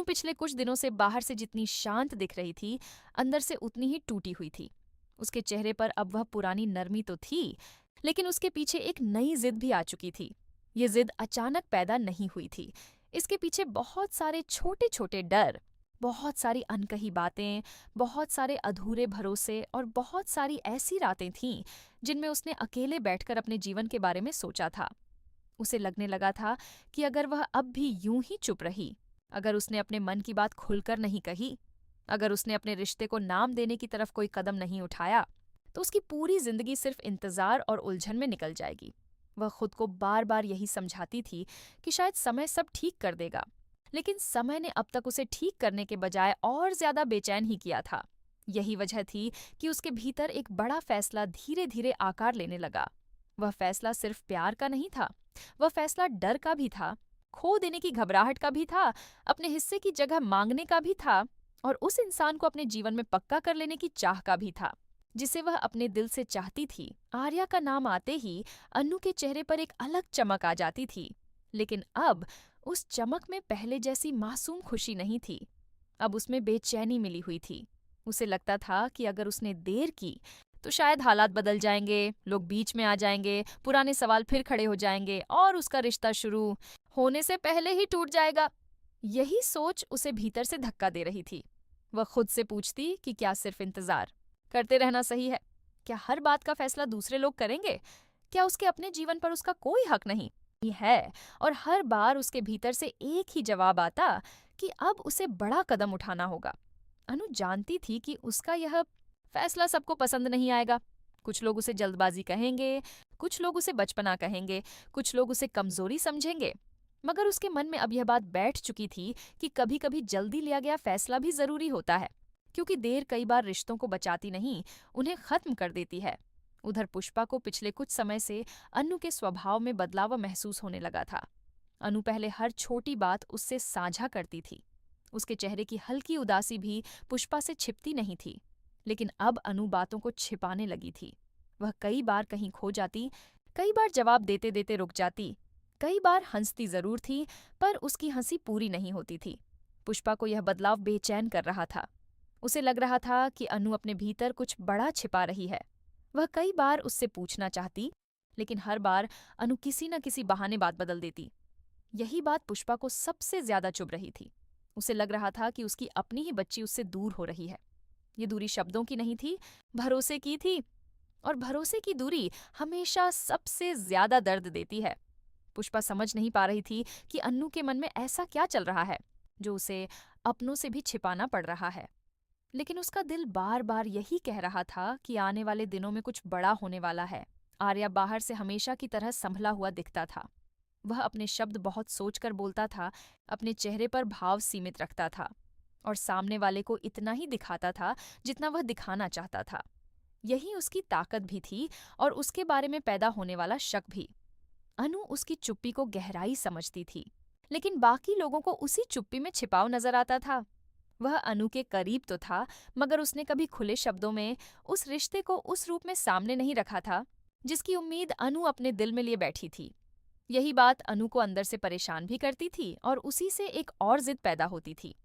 अनु पिछले कुछ दिनों से बाहर से जितनी शांत दिख रही थी, अंदर से उतनी ही टूटी हुई थी। उसके चेहरे पर अब वह पुरानी नरमी तो थी, लेकिन उसके पीछे एक नई जिद भी आ चुकी थी। ये जिद अचानक पैदा नहीं हुई थी। इसके पीछे बहुत सारे छोटे छोटे डर, बहुत सारी अनकही बातें, बहुत सारे अधूरे भरोसे और बहुत सारी ऐसी रातें थीं जिनमें उसने अकेले बैठकर अपने जीवन के बारे में सोचा था। उसे लगने लगा था कि अगर वह अब भी यूं ही चुप रही, अगर उसने अपने मन की बात खुलकर नहीं कही, अगर उसने अपने रिश्ते को नाम देने की तरफ कोई कदम नहीं उठाया, तो उसकी पूरी जिंदगी सिर्फ इंतजार और उलझन में निकल जाएगी। वह खुद को बार बार यही समझाती थी कि शायद समय सब ठीक कर देगा, लेकिन समय ने अब तक उसे ठीक करने के बजाय और ज्यादा बेचैन ही किया था। यही वजह थी कि उसके भीतर एक बड़ा फैसला धीरे धीरे आकार लेने लगा। वह फैसला सिर्फ प्यार का नहीं था, वह फैसला डर का भी था, खो देने की घबराहट का भी था, अपने हिस्से की जगह मांगने का भी था, और उस इंसान को अपने जीवन में पक्का कर लेने की चाह का भी था, जिसे वह अपने दिल से चाहती थी। आर्या का नाम आते ही अन्नू के चेहरे पर एक अलग चमक आ जाती थी, लेकिन अब उस चमक में पहले जैसी मासूम खुशी नहीं थी। अब उसमें बेचैनी मिली हुई थी। उसे लगता था कि अगर उसने देर की तो शायद हालात बदल जाएंगे, लोग बीच में आ जाएंगे, पुराने सवाल फिर खड़े हो जाएंगे और उसका रिश्ता शुरू होने से पहले ही टूट जाएगा। यही सोच उसे भीतर से धक्का दे रही थी। वह खुद से पूछती कि क्या सिर्फ इंतजार करते रहना सही है? क्या हर बात का फैसला दूसरे लोग करेंगे? क्या उसके अपने जीवन पर उसका कोई हक नहीं है? और हर बार उसके भीतर से एक ही जवाब आता कि अब उसे बड़ा कदम उठाना होगा। अनु जानती थी कि उसका यह फैसला सबको पसंद नहीं आएगा। कुछ लोग उसे जल्दबाजी कहेंगे, कुछ लोग उसे बचपना कहेंगे, कुछ लोग उसे कमजोरी समझेंगे। मगर उसके मन में अब यह बात बैठ चुकी थी कि कभी कभी जल्दी लिया गया फैसला भी जरूरी होता है, क्योंकि देर कई बार रिश्तों को बचाती नहीं, उन्हें खत्म कर देती है। उधर पुष्पा को पिछले कुछ समय से अनु के स्वभाव में बदलाव महसूस होने लगा था। अनु पहले हर छोटी बात उससे साझा करती थी। उसके चेहरे की हल्की उदासी भी पुष्पा से छिपती नहीं थी, लेकिन अब अनु बातों को छिपाने लगी थी। वह कई बार कहीं खो जाती, कई बार जवाब देते देते रुक जाती, कई बार हंसती जरूर थी, पर उसकी हंसी पूरी नहीं होती थी। पुष्पा को यह बदलाव बेचैन कर रहा था। उसे लग रहा था कि अनु अपने भीतर कुछ बड़ा छिपा रही है। वह कई बार उससे पूछना चाहती, लेकिन हर बार अनु किसी न किसी बहाने बात बदल देती। यही बात पुष्पा को सबसे ज्यादा चुभ रही थी। उसे लग रहा था कि उसकी अपनी ही बच्ची उससे दूर हो रही है। ये दूरी शब्दों की नहीं थी, भरोसे की थी, और भरोसे की दूरी हमेशा सबसे ज्यादा दर्द देती है। पुष्पा समझ नहीं पा रही थी कि अन्नू के मन में ऐसा क्या चल रहा है जो उसे अपनों से भी छिपाना पड़ रहा है। लेकिन उसका दिल बार बार यही कह रहा था कि आने वाले दिनों में कुछ बड़ा होने वाला है। आर्या बाहर से हमेशा की तरह संभला हुआ दिखता था। वह अपने शब्द बहुत सोचकर बोलता था, अपने चेहरे पर भाव सीमित रखता था, और सामने वाले को इतना ही दिखाता था जितना वह दिखाना चाहता था। यही उसकी ताकत भी थी और उसके बारे में पैदा होने वाला शक भी। अनु उसकी चुप्पी को गहराई समझती थी, लेकिन बाकी लोगों को उसी चुप्पी में छिपाव नजर आता था। वह अनु के करीब तो था, मगर उसने कभी खुले शब्दों में उस रिश्ते को उस रूप में सामने नहीं रखा था जिसकी उम्मीद अनु अपने दिल में लिए बैठी थी। यही बात अनु को अंदर से परेशान भी करती थी और उसी से एक और जिद पैदा होती थी।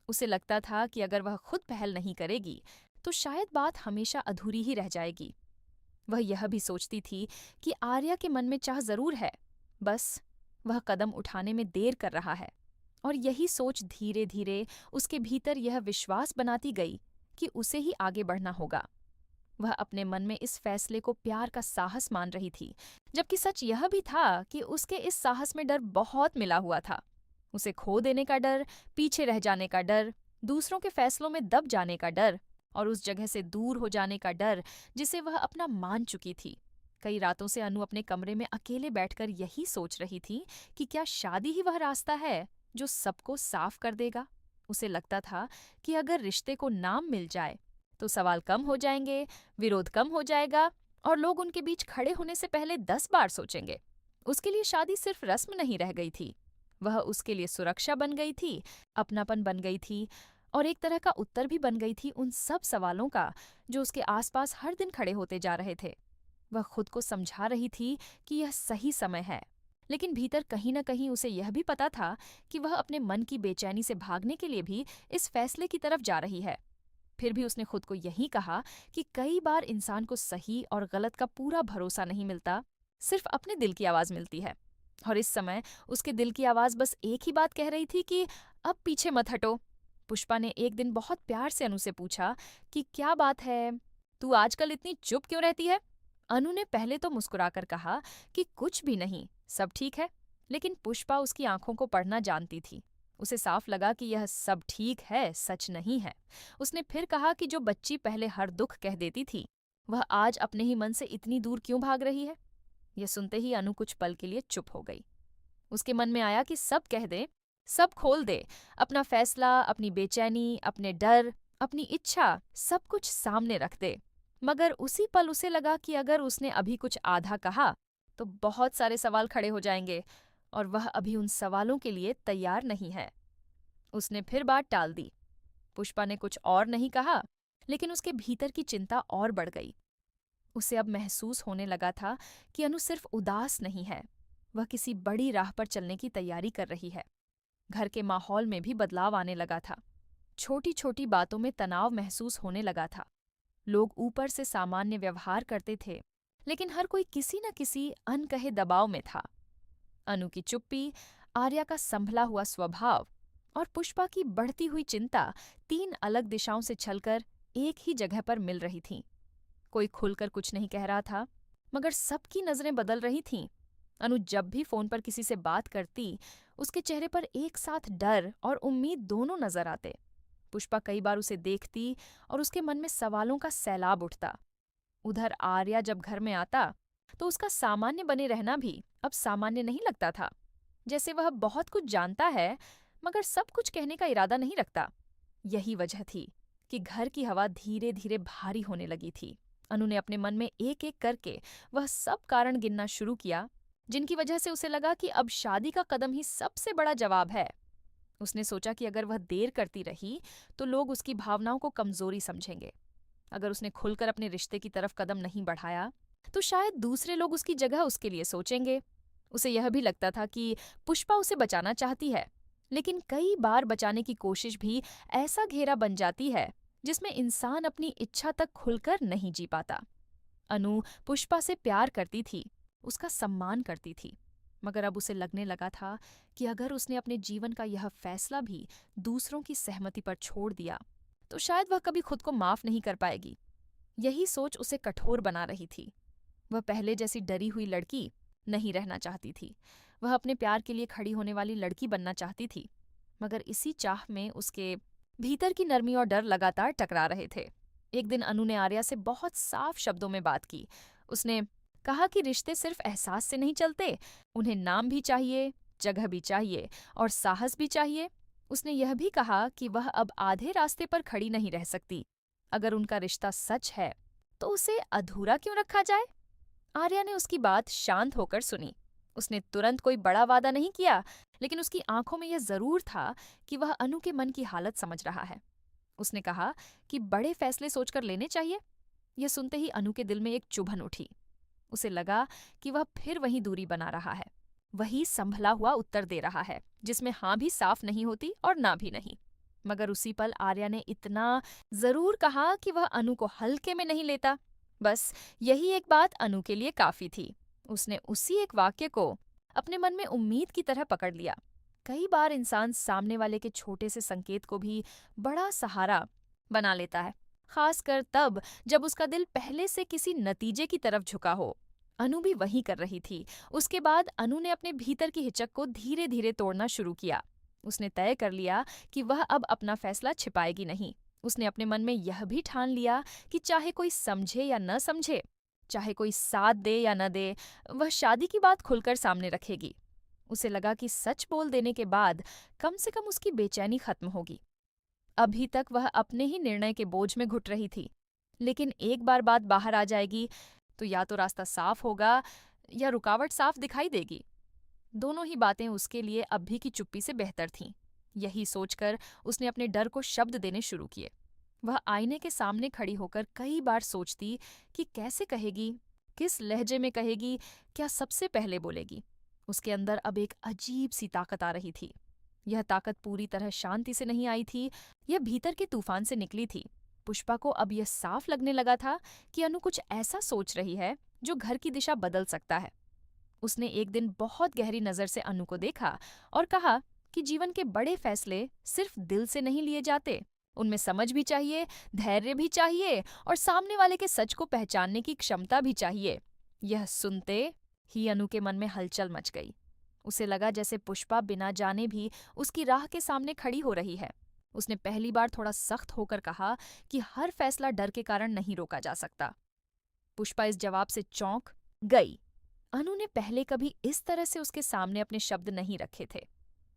उसे लगता था कि अगर वह खुद पहल नहीं करेगी तो शायद बात हमेशा अधूरी ही रह जाएगी। वह यह भी सोचती थी कि आर्या के मन में चाह जरूर है, बस वह कदम उठाने में देर कर रहा है। और यही सोच धीरे धीरे उसके भीतर यह विश्वास बनाती गई कि उसे ही आगे बढ़ना होगा। वह अपने मन में इस फैसले को प्यार का साहस मान रही थी, जबकि सच यह भी था कि उसके इस साहस में डर बहुत मिला हुआ था। उसे खो देने का डर, पीछे रह जाने का डर, दूसरों के फैसलों में दब जाने का डर, और उस जगह से दूर हो जाने का डर जिसे वह अपना मान चुकी थी। कई रातों से अनु अपने कमरे में अकेले बैठकर यही सोच रही थी कि क्या शादी ही वह रास्ता है जो सबको साफ कर देगा। उसे लगता था कि अगर रिश्ते को नाम मिल जाए तो सवाल कम हो जाएंगे, विरोध कम हो जाएगा, और लोग उनके बीच खड़े होने से पहले 10 बार सोचेंगे। उसके लिए शादी सिर्फ रस्म नहीं रह गई थी, वह उसके लिए सुरक्षा बन गई थी, अपनापन बन गई थी, और एक तरह का उत्तर भी बन गई थी उन सब सवालों का जो उसके आसपास हर दिन खड़े होते जा रहे थे। वह खुद को समझा रही थी कि यह सही समय है, लेकिन भीतर कहीं न कहीं उसे यह भी पता था कि वह अपने मन की बेचैनी से भागने के लिए भी इस फैसले की तरफ जा रही है। फिर भी उसने खुद को यही कहा कि कई बार इंसान को सही और गलत का पूरा भरोसा नहीं मिलता, सिर्फ अपने दिल की आवाज मिलती है। और इस समय उसके दिल की आवाज बस एक ही बात कह रही थी कि अब पीछे मत हटो। पुष्पा ने एक दिन बहुत प्यार से अनु से पूछा कि क्या बात है, तू आजकल इतनी चुप क्यों रहती है? अनु ने पहले तो मुस्कुराकर कहा कि कुछ भी नहीं, सब ठीक है। लेकिन पुष्पा उसकी आंखों को पढ़ना जानती थी। उसे साफ लगा कि यह सब ठीक है, सच नहीं है। उसने फिर कहा कि जो बच्ची पहले हर दुख कह देती थी, वह आज अपने ही मन से इतनी दूर क्यों भाग रही है? यह सुनते ही अनु कुछ पल के लिए चुप हो गई। उसके मन में आया कि सब कह दे, सब खोल दे, अपना फैसला, अपनी बेचैनी, अपने डर, अपनी इच्छा, सब कुछ सामने रख दे। मगर उसी पल उसे लगा कि अगर उसने अभी कुछ आधा कहा तो बहुत सारे सवाल खड़े हो जाएंगे और वह अभी उन सवालों के लिए तैयार नहीं है। उसने फिर बात टाल दी। पुष्पा ने कुछ और नहीं कहा, लेकिन उसके भीतर की चिंता और बढ़ गई। उसे अब महसूस होने लगा था कि अनु सिर्फ उदास नहीं है, वह किसी बड़ी राह पर चलने की तैयारी कर रही है। घर के माहौल में भी बदलाव आने लगा था। छोटी छोटी बातों में तनाव महसूस होने लगा था। लोग ऊपर से सामान्य व्यवहार करते थे, लेकिन हर कोई किसी न किसी अनकहे दबाव में था। अनु की चुप्पी, आर्या का संभला हुआ स्वभाव और पुष्पा की बढ़ती हुई चिंता 3 अलग दिशाओं से छलकर एक ही जगह पर मिल रही थीं। कोई खुलकर कुछ नहीं कह रहा था, मगर सबकी नजरें बदल रही थीं। अनु जब भी फोन पर किसी से बात करती, उसके चेहरे पर एक साथ डर और उम्मीद दोनों नजर आते। पुष्पा कई बार उसे देखती और उसके मन में सवालों का सैलाब उठता। उधर आर्या जब घर में आता तो उसका सामान्य बने रहना भी अब सामान्य नहीं लगता था। जैसे वह बहुत कुछ जानता है, मगर सब कुछ कहने का इरादा नहीं रखता। यही वजह थी कि घर की हवा धीरे धीरे भारी होने लगी थी। अनु ने अपने मन में एक एक करके वह सब कारण गिनना शुरू किया, जिनकी वजह से उसे लगा कि अब शादी का कदम ही सबसे बड़ा जवाब है। उसने सोचा कि अगर वह देर करती रही तो लोग उसकी भावनाओं को कमजोरी समझेंगे। अगर उसने खुलकर अपने रिश्ते की तरफ कदम नहीं बढ़ाया तो शायद दूसरे लोग उसकी जगह उसके लिए सोचेंगे। उसे यह भी लगता था कि पुष्पा उसे बचाना चाहती है, लेकिन कई बार बचाने की कोशिश भी ऐसा घेरा बन जाती है जिसमें इंसान अपनी इच्छा तक खुलकर नहीं जी पाता। अनु पुष्पा से प्यार करती थी, उसका सम्मान करती थी, मगर अब उसे लगने लगा था कि अगर उसने अपने जीवन का यह फैसला भी दूसरों की सहमति पर छोड़ दिया तो शायद वह कभी खुद को माफ नहीं कर पाएगी। यही सोच उसे कठोर बना रही थी। वह पहले जैसी डरी हुई लड़की नहीं रहना चाहती थी। वह अपने प्यार के लिए खड़ी होने वाली लड़की बनना चाहती थी, मगर इसी चाह में उसके भीतर की नरमी और डर लगातार टकरा रहे थे। एक दिन अनु ने आर्या से बहुत साफ शब्दों में बात की। उसने कहा कि रिश्ते सिर्फ एहसास से नहीं चलते, उन्हें नाम भी चाहिए, जगह भी चाहिए और साहस भी चाहिए। उसने यह भी कहा कि वह अब आधे रास्ते पर खड़ी नहीं रह सकती। अगर उनका रिश्ता सच है तो उसे अधूरा क्यों रखा जाए? आर्या ने उसकी बात शांत होकर सुनी। उसने तुरंत कोई बड़ा वादा नहीं किया, लेकिन उसकी आंखों में यह जरूर था कि वह अनु के मन की हालत समझ रहा है। उसने कहा कि बड़े फैसले सोचकर लेने चाहिए। यह सुनते ही अनु के दिल में एक चुभन उठी। उसे लगा कि वह फिर वही दूरी बना रहा है, वही संभला हुआ उत्तर दे रहा है जिसमें हाँ भी साफ नहीं होती और ना भी नहीं। मगर उसी पल आर्या ने इतना जरूर कहा कि वह अनु को हल्के में नहीं लेता। बस यही एक बात अनु के लिए काफी थी। उसने उसी एक वाक्य को अपने मन में उम्मीद की तरह पकड़ लिया। कई बार इंसान सामने वाले के छोटे से संकेत को भी बड़ा सहारा बना लेता है, खासकर तब जब उसका दिल पहले से किसी नतीजे की तरफ झुका हो। अनु भी वही कर रही थी। उसके बाद अनु ने अपने भीतर की हिचक को धीरे धीरे तोड़ना शुरू किया। उसने तय कर लिया कि वह अब अपना फैसला छिपाएगी नहीं। उसने अपने मन में यह भी ठान लिया कि चाहे कोई समझे या न समझे, चाहे कोई साथ दे या न दे, वह शादी की बात खुलकर सामने रखेगी। उसे लगा कि सच बोल देने के बाद कम से कम उसकी बेचैनी खत्म होगी। अभी तक वह अपने ही निर्णय के बोझ में घुट रही थी, लेकिन एक बार बात बाहर आ जाएगी तो या तो रास्ता साफ होगा या रुकावट साफ दिखाई देगी। दोनों ही बातें उसके लिए अब भी की चुप्पी से बेहतर थीं। यही सोचकर उसने अपने डर को शब्द देने शुरू किए। वह आईने के सामने खड़ी होकर कई बार सोचती कि कैसे कहेगी, किस लहजे में कहेगी, क्या सबसे पहले बोलेगी। उसके अंदर अब एक अजीब सी ताकत आ रही थी। यह ताकत पूरी तरह शांति से नहीं आई थी, यह भीतर के तूफान से निकली थी। पुष्पा को अब यह साफ लगने लगा था कि अनु कुछ ऐसा सोच रही है जो घर की दिशा बदल सकता है। उसने एक दिन बहुत गहरी नजर से अनु को देखा और कहा कि जीवन के बड़े फैसले सिर्फ दिल से नहीं लिए जाते, उनमें समझ भी चाहिए, धैर्य भी चाहिए और सामने वाले के सच को पहचानने की क्षमता भी चाहिए। यह सुनते ही अनु के मन में हलचल मच गई। उसे लगा जैसे पुष्पा बिना जाने भी उसकी राह के सामने खड़ी हो रही है। उसने पहली बार थोड़ा सख्त होकर कहा कि हर फैसला डर के कारण नहीं रोका जा सकता। पुष्पा इस जवाब से चौंक गई। अनु ने पहले कभी इस तरह से उसके सामने अपने शब्द नहीं रखे थे।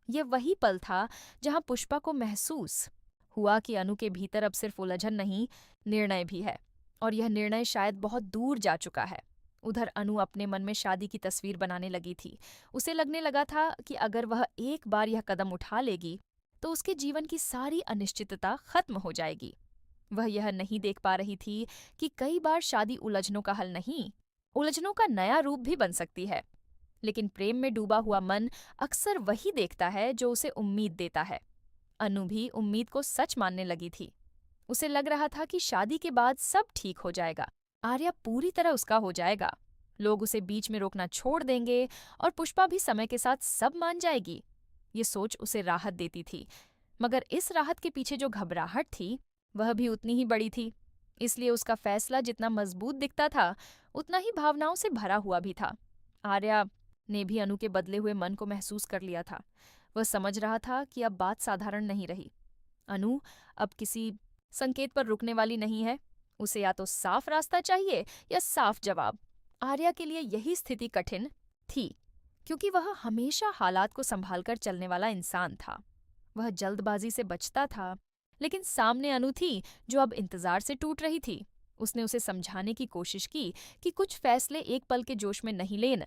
यह वही पल था जहां पुष्पा को महसूस हुआ कि अनु के भीतर अब सिर्फ उलझन नहीं, निर्णय भी है, और यह निर्णय शायद बहुत दूर जा चुका है। उधर अनु अपने मन में शादी की तस्वीर बनाने लगी थी। उसे लगने लगा था कि अगर वह एक बार यह कदम उठा लेगी तो उसके जीवन की सारी अनिश्चितता खत्म हो जाएगी। वह यह नहीं देख पा रही थी कि कई बार शादी उलझनों का हल नहीं, उलझनों का नया रूप भी बन सकती है। लेकिन प्रेम में डूबा हुआ मन अक्सर वही देखता है जो उसे उम्मीद देता है। अनु भी उम्मीद को सच मानने लगी थी। उसे लग रहा था कि शादी के बाद सब ठीक हो जाएगा, आर्या पूरी तरह उसका हो जाएगा, लोग उसे बीच में रोकना छोड़ देंगे और पुष्पा भी समय के साथ सब मान जाएगी। ये सोच उसे राहत देती थी, मगर इस राहत के पीछे जो घबराहट थी वह भी उतनी ही बड़ी थी। इसलिए उसका फैसला जितना मजबूत दिखता था उतना ही भावनाओं से भरा हुआ भी था। आर्या ने भी अनु के बदले हुए मन को महसूस कर लिया था। वह समझ रहा था कि अब बात साधारण नहीं रही। अनु अब किसी संकेत पर रुकने वाली नहीं है। उसे या तो साफ रास्ता चाहिए या साफ जवाब। आर्या के लिए यही स्थिति कठिन थी, क्योंकि वह हमेशा हालात को संभालकर चलने वाला इंसान था। वह जल्दबाजी से बचता था, लेकिन सामने अनु थी जो अब इंतजार से टूट रही थी। उसने उसे समझाने की कोशिश की कि कुछ फैसले एक पल के जोश में नहीं लेना,